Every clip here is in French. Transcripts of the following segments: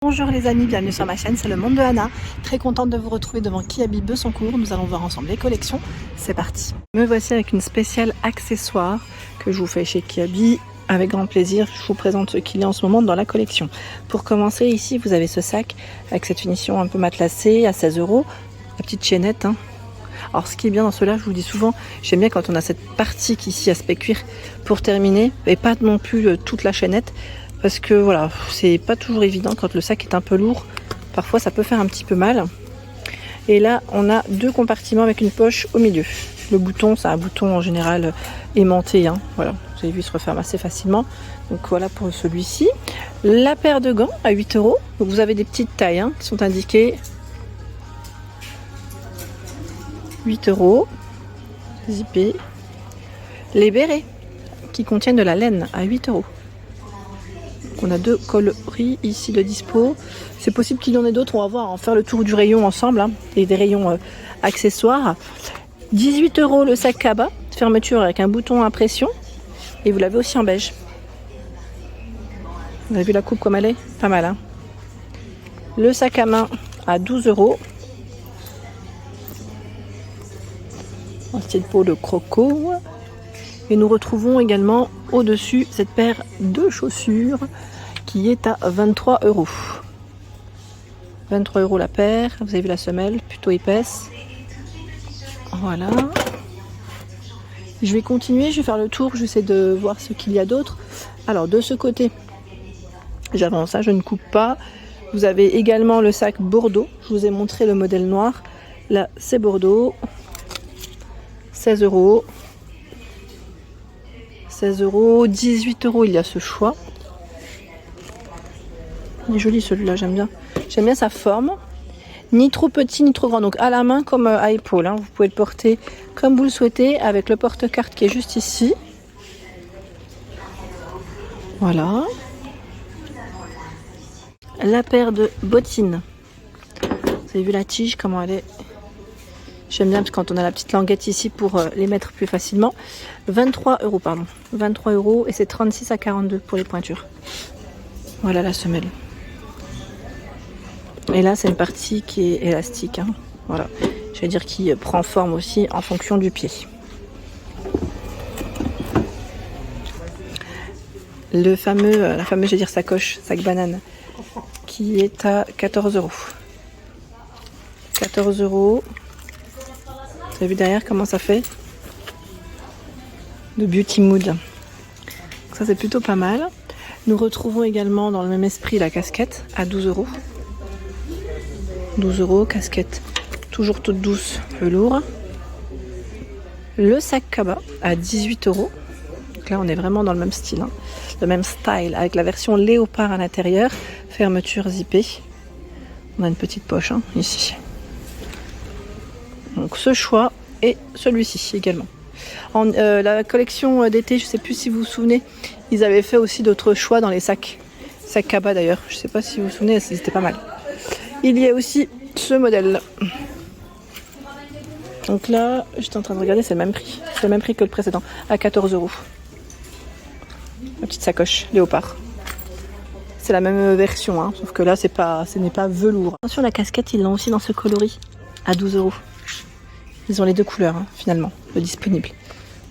Bonjour les amis, bienvenue sur ma chaîne, c'est le monde de Anna. Très contente de vous retrouver devant Kiabi Besancourt. Nous allons voir ensemble les collections. C'est parti. Me voici avec une spéciale accessoire que je vous fais chez Kiabi. Avec grand plaisir, je vous présente ce qu'il y a en ce moment dans la collection. Pour commencer, ici vous avez ce sac avec cette finition un peu matelassée à 16 €. La petite chaînette. Alors ce qui est bien dans cela, je vous dis souvent, j'aime bien quand on a cette partie qui ici aspect cuir pour terminer, et pas non plus toute la chaînette. Parce que voilà, c'est pas toujours évident quand le sac est un peu lourd. Parfois ça peut faire un petit peu mal. Et là on a deux compartiments avec une poche au milieu. Le bouton, c'est un bouton en général aimanté. Voilà, vous avez vu, il se referme assez facilement. Donc voilà pour celui-ci. La paire de gants à 8 €. Donc vous avez des petites tailles qui sont indiquées. 8 €. Zippé. Les bérets qui contiennent de la laine à 8 €. On a deux coloris ici de dispo. C'est possible qu'il y en ait d'autres. On va voir, en faire le tour du rayon ensemble. Et des rayons accessoires. 18 € le sac Kaba. Fermeture avec un bouton à pression. Et vous l'avez aussi en beige. Vous avez vu la coupe comme elle est? Pas mal. Le sac à main à 12 €. Un style peau de croco. Et nous retrouvons également au-dessus cette paire de chaussures qui est à 23 €. 23 € la paire. Vous avez vu la semelle, plutôt épaisse. Voilà. Je vais continuer, je vais faire le tour, j'essaie de voir ce qu'il y a d'autre. Alors de ce côté, j'avance, je ne coupe pas. Vous avez également le sac Bordeaux. Je vous ai montré le modèle noir. Là, c'est Bordeaux. 16 €. 16 €, 18 €, il y a ce choix. Il est joli celui-là, j'aime bien. J'aime bien sa forme. Ni trop petit, ni trop grand. Donc à la main comme à épaule. Vous pouvez le porter comme vous le souhaitez avec le porte-carte qui est juste ici. Voilà. La paire de bottines. Vous avez vu la tige, comment elle est? J'aime bien parce que quand on a la petite languette ici pour les mettre plus facilement. 23 €, pardon. 23 € et c'est 36 à 42 pour les pointures. Voilà la semelle. Et là, c'est une partie qui est élastique. Voilà. Je vais dire qui prend forme aussi en fonction du pied. La fameuse, je vais dire sacoche, sac banane, qui est à 14 €. 14 €. Vous avez vu derrière comment ça fait? De beauty mood. Donc ça c'est plutôt pas mal. Nous retrouvons également dans le même esprit la casquette à 12 €. 12 €, casquette toujours toute douce, velours. Le sac Kaba à 18 €. Donc là on est vraiment dans le même style, le même style avec la version léopard à l'intérieur, fermeture zippée. On a une petite poche ici. Donc ce choix et celui-ci également. La collection d'été, je ne sais plus si vous vous souvenez, ils avaient fait aussi d'autres choix dans les sacs. Sac Kaba d'ailleurs, je ne sais pas si vous vous souvenez, c'était pas mal. Il y a aussi ce modèle. Donc là, j'étais en train de regarder, c'est le même prix. C'est le même prix que le précédent, à 14 €. La petite sacoche léopard. C'est la même version, sauf que là, ce n'est pas velours. Attention, la casquette, ils l'ont aussi dans ce coloris, à 12 €. Ils ont les deux couleurs, finalement, de disponibles.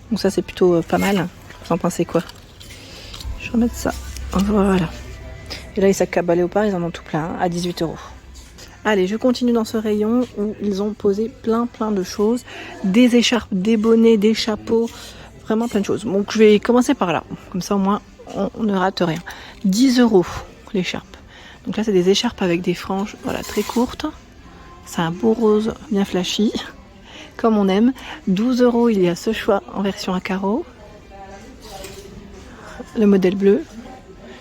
Donc ça, c'est plutôt pas mal. Vous en pensez quoi? Je vais remettre ça. Voilà. Et là, les sacs Kaba léopard, ils en ont tout plein, à 18 €. Allez, je continue dans ce rayon où ils ont posé plein de choses. Des écharpes, des bonnets, des chapeaux, vraiment plein de choses. Donc je vais commencer par là. Comme ça, au moins, on ne rate rien. 10 € l'écharpe. Donc là, c'est des écharpes avec des franges, voilà, très courtes. C'est un beau rose bien flashy, comme on aime. 12 €, il y a ce choix en version à carreaux. Le modèle bleu.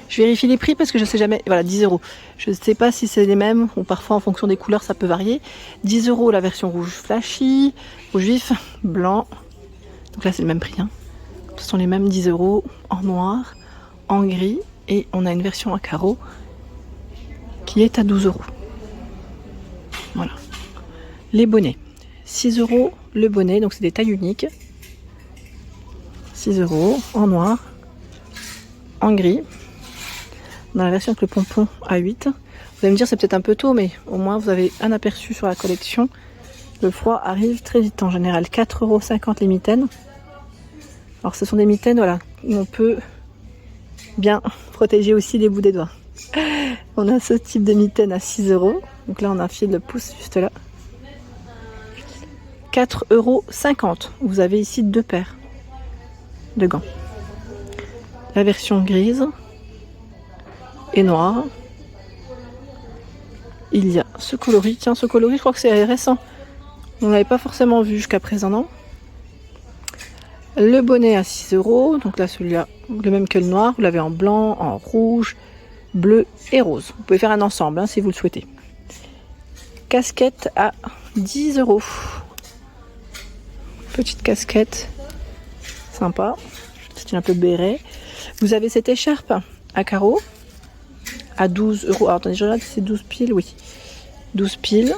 Je vérifie les prix parce que je ne sais jamais. Voilà, 10 €. Je ne sais pas si c'est les mêmes ou parfois en fonction des couleurs ça peut varier. 10 € la version rouge flashy, rouge vif, blanc. Donc là c'est le même prix. Ce sont les mêmes 10 € en noir, en gris. Et on a une version à carreaux qui est à 12 €. Voilà. Les bonnets. 6 € le bonnet, donc c'est des tailles uniques. 6 € en noir, en gris. Dans la version avec le pompon à 8. allez me dire c'est peut-être un peu tôt, mais au moins vous avez un aperçu sur la collection. Le froid arrive très vite en général. 4,50 € les mitaines. Alors ce sont des mitaines, voilà, où on peut bien protéger aussi les bouts des doigts. On a ce type de mitaine à 6 €. Donc là on a un fil de pouce juste là. 4,50 €. Vous avez ici 2 paires de gants. La version grise et noire. Il y a ce coloris. Tiens, ce coloris, je crois que c'est récent. On n'avait pas forcément vu jusqu'à présent, non? Le bonnet à 6 €. Donc là, celui-là, le même que le noir. Vous l'avez en blanc, en rouge, bleu et rose. Vous pouvez faire un ensemble hein, si vous le souhaitez. Casquette à 10 €. Petite casquette. Sympa. C'est un peu béret. Vous avez cette écharpe à carreaux à 12 €. Alors, attendez, je regarde si c'est 12 piles. Oui. 12 piles.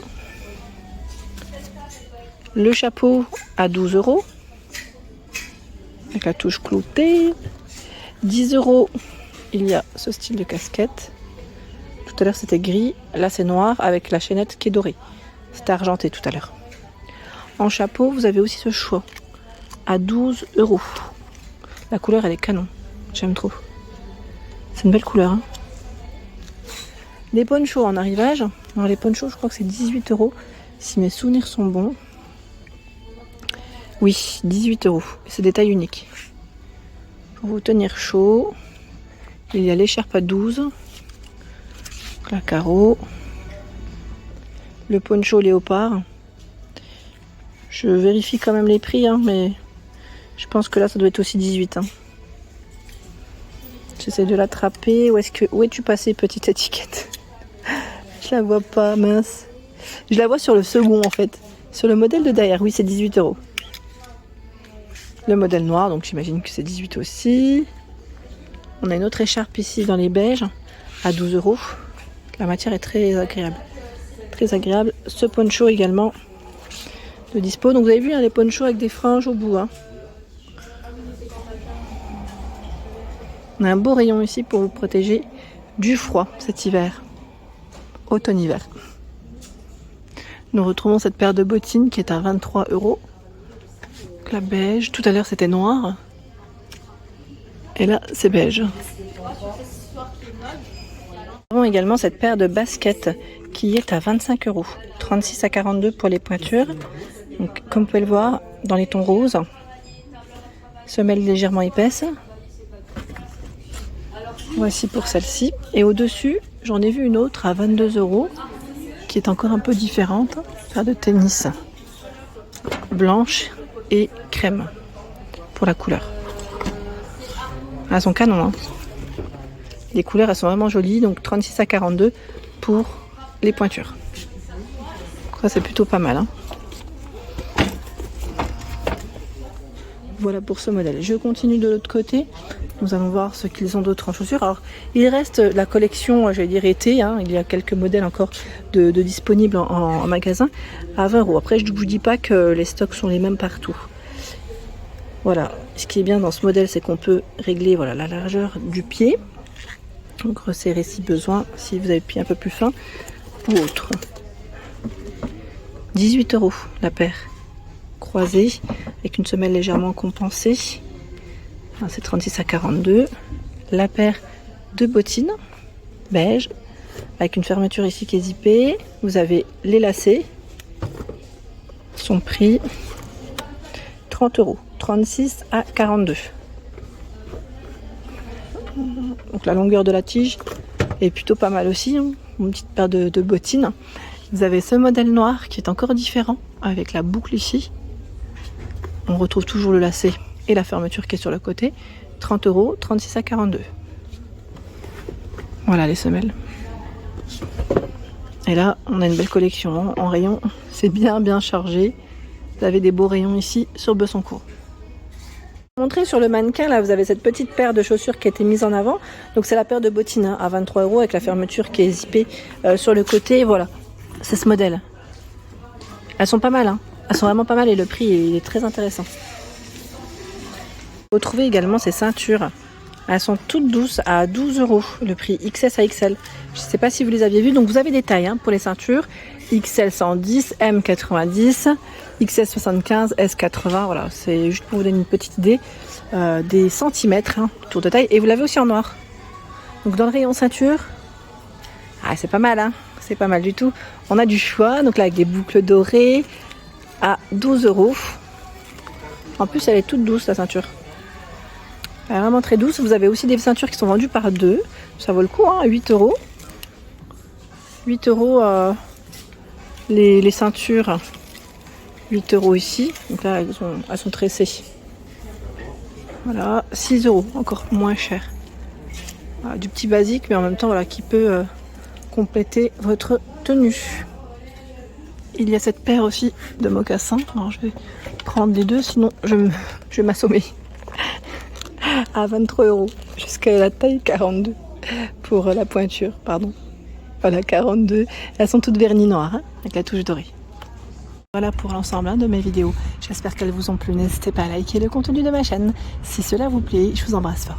Le chapeau à 12 €. Avec la touche cloutée. 10 €. Il y a ce style de casquette. Tout à l'heure c'était gris. Là c'est noir avec la chaînette qui est dorée. C'était argenté tout à l'heure. En chapeau, vous avez aussi ce choix. À 12 €. La couleur elle est canon. J'aime trop. C'est une belle couleur. Hein. Les ponchos en arrivage. Alors les ponchos, je crois que c'est 18 €. Si mes souvenirs sont bons. Oui, 18 €. C'est des tailles uniques. Pour vous tenir chaud. Il y a l'écharpe à 12. La carreau. Le poncho léopard. Je vérifie quand même les prix, hein, mais je pense que là, ça doit être aussi 18. Hein. J'essaie de l'attraper. Où es-tu passé, petite étiquette? Je la vois pas, mince. Je la vois sur le second, en fait. Sur le modèle de derrière, oui, c'est 18 €. Le modèle noir, donc j'imagine que c'est 18 aussi. On a une autre écharpe ici dans les beiges à 12 €. La matière est très agréable. Très agréable. Ce poncho également de dispo. Donc vous avez vu hein, les ponchos avec des franges au bout. Hein. On a un beau rayon ici pour vous protéger du froid cet hiver. Automne-hiver. Nous retrouvons cette paire de bottines qui est à 23 €. La beige. Tout à l'heure c'était noir. Et là c'est beige. Nous avons également cette paire de baskets qui est à 25 €. 36 à 42 pour les pointures. Donc, comme vous pouvez le voir, dans les tons roses. Semelle légèrement épaisse. Voici pour celle-ci. Et au-dessus, j'en ai vu une autre à 22 € qui est encore un peu différente. Paire de tennis blanche et crème pour la couleur. Elles sont canon. Hein. Les couleurs, elles sont vraiment jolies. Donc 36 à 42 pour les pointures. Ça, c'est plutôt pas mal. Hein. Voilà pour ce modèle. Je continue de l'autre côté. Nous allons voir ce qu'ils ont d'autres en chaussures. Alors, il reste la collection, j'allais dire été. Hein. Il y a quelques modèles encore de disponibles en magasin à 20 €. Après, je ne vous dis pas que les stocks sont les mêmes partout. Voilà. Ce qui est bien dans ce modèle, c'est qu'on peut régler voilà, la largeur du pied. Donc, resserrer si besoin, si vous avez le pied un peu plus fin ou autre. 18 € la paire. Croisée avec une semelle légèrement compensée. C'est 36 à 42. La paire de bottines beige avec une fermeture ici qui est zippée. Vous avez les lacets. Son prix 30 €. 36 à 42. Donc la longueur de la tige est plutôt pas mal aussi. Hein. Une petite paire de bottines. Vous avez ce modèle noir qui est encore différent avec la boucle ici. On retrouve toujours le lacet et la fermeture qui est sur le côté. 30 €, 36 à 42. Voilà les semelles. Et là, on a une belle collection en rayon. C'est bien chargé. Vous avez des beaux rayons ici sur Bessancourt. Montrer sur le mannequin, là, vous avez cette petite paire de chaussures qui a été mise en avant. Donc c'est la paire de bottines hein, à 23 € avec la fermeture qui est zippée sur le côté. Voilà, c'est ce modèle. Elles sont pas mal, hein. Elles sont vraiment pas mal et le prix il est très intéressant. Vous trouvez également ces ceintures Elles sont toutes douces à 12 €, le prix XS à XL. Je ne sais pas si vous les aviez vues. Donc vous avez des tailles hein, pour les ceintures. XL 110, M 90, XS 75, S 80. Voilà, c'est juste pour vous donner une petite idée des centimètres hein, tour de taille. Et vous l'avez aussi en noir. Donc dans le rayon ceinture, ah, c'est pas mal, hein, c'est pas mal du tout. On a du choix, donc là avec des boucles dorées à 12 €. En plus, elle est toute douce la ceinture. Elle est vraiment très douce. Vous avez aussi des ceintures qui sont vendues par deux. Ça vaut le coup, hein, 8 €. 8 € les ceintures. 8 € ici. Donc là, elles sont tressées. Voilà, 6 €, encore moins cher. Voilà, du petit basique, mais en même temps, voilà, qui peut compléter votre tenue. Il y a cette paire aussi de mocassins. Alors, je vais prendre les deux, sinon je vais m'assommer. À 23 € jusqu'à la taille 42 pour la pointure, pardon. Voilà, 42. Elles sont toutes vernis noires hein, avec la touche dorée. Voilà pour l'ensemble hein, de mes vidéos. J'espère qu'elles vous ont plu. N'hésitez pas à liker le contenu de ma chaîne. Si cela vous plaît, je vous embrasse fort.